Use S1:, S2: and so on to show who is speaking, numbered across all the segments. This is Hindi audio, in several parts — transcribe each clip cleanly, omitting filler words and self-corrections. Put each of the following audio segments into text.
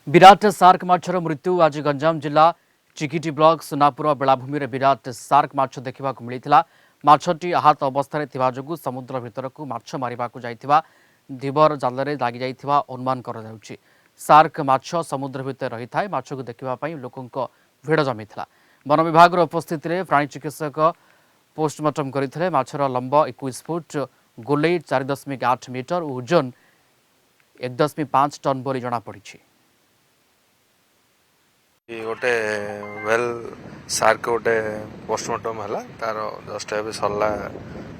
S1: विराट सार्क माछर मृत्यु आज गंजाम जिला चिकिटी ब्लॉक सुनापुर बेलाभूमि में विराट सार्क माछ देखा मिलता। माछटी आहत अवस्था जो समुद्र भितर को माछ मारिबा जाइथिबा धीवर जाल लगी जाइथिबा अनुमान कर सार्क माछ समुद्र भितर रही थाए। माछ को देखा लोकों भिड़ जमीला। वन विभाग उपस्थित प्राणी चिकित्सक पोस्टमार्टम करते। माछर लंब 21 फुट, गोलेई 4.8 मीटर, ओजन 1.5 टन बोली जमापड़ी।
S2: गोटे वेल सार्क गोटे पोस्टमार्टम है तार जस्ट ए सरला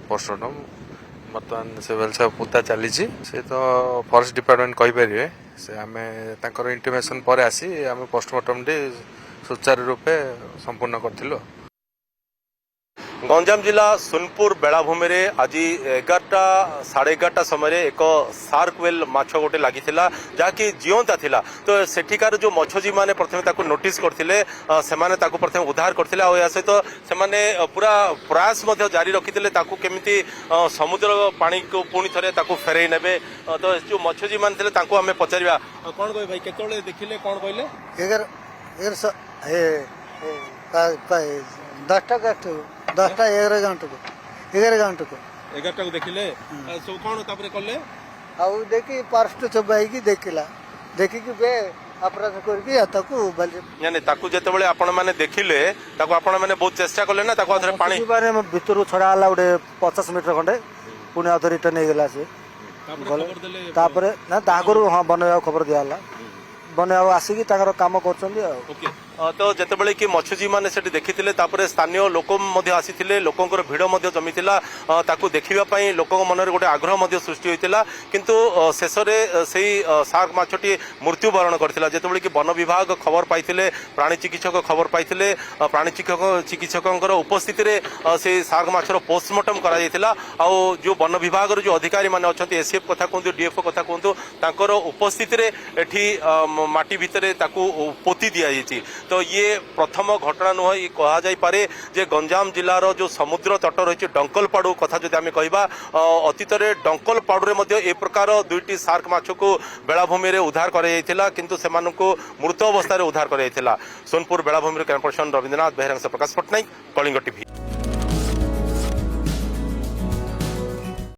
S2: पोस्टमार्टम बर्तमान से वेल सब पुता चली से तो फॉरेस्ट डिपार्टमेंट कहींपर से आम इंटिमेशन पर आसी आम पोस्टमार्टम सुचारू रूपे संपूर्ण करूँ। गंजाम जिला सोनपुर बेलाभूमि रे आज 11:30 समय एक सार्क वेल माछ गोटे लगी जहाँकि जीवंता थिला। तो सेठिकार जो मछजी माने प्रथमे ताकू नोटिस करथिले सेमाने ताकू प्रथमे उद्धार करथिले आ सहित सेमाने पूरा प्रयास मध्य जारी रखिथिले ताकू केमिति समुद्र पानी को पुणी थरे ताकू फेरई नेबे। तो जो मछजी मान थिले ताकू हमें पचारिबा कोन कहि भाई केतोले देखिले कोन कहले
S3: 10टा 11 घंटा को
S2: देखिले सब कोन तापरे करले
S3: आउ देखी पार्स्ट चबाई देखिला देखिकी बे अपराध करके ताकू
S2: यानी ताकू जेतेबेले आपण माने देखिले ताकू आपण माने बहुत चेष्टा करले ना ताकू आधरे पानी
S3: बारे भितर छड़ा हला गोटे 50 मीटर खंडे पुणे आधे रिटर्न हो गला से तापरे ना तागरु हां बनया खबर दिया हला बनया आसी ताकर काम करछन।
S2: ओके तो जेतेबेले कि मछुजी माने सेठी देखिथिले तापरे स्थानीय लोक मध्ये आसीथिले लोकंकर भिड़ मध्ये जमीथिला ताकू देखिबा पई लोकक मनरे गोटे आग्रह मध्ये सृष्टि होइतिला। किंतु शेष रे सेही सार्क माछटी मृत्युवरण करथिला। जेतेबेले कि वन विभाग खबर पाइथिले प्राणी चिकित्सक खबर पाइथिले प्राणी चिकित्सकंकर उपस्थिति रे से सार्क माछर पोस्टमार्टम करा जायतिला। आ जो वन विभाग जो अधिकारी माने अछंती एसीएफ कथा कहंतु डीएफओ कथा कहंतु तांकर उपस्थिति रे एठी माटी भितरे ताकू पोती दिया जायछि। तो ये प्रथम घटना नुह ये कह जापे जे गंजाम जिलार जो समुद्र तट रही डंकलपाड़ू कथा जदि आम कहवा अतीत में डंकलपाड़ू ए प्रकार दुईटी सार्क माछ को बेलाभूमि में उद्धार कर किंतु से मृत अवस्था उद्धार कर। सोनपुर बेलाभूमि कैमरा पर्सन रविन्द्रनाथ बेहरा प्रकाश पट्टनायक, कलिंग टीवी।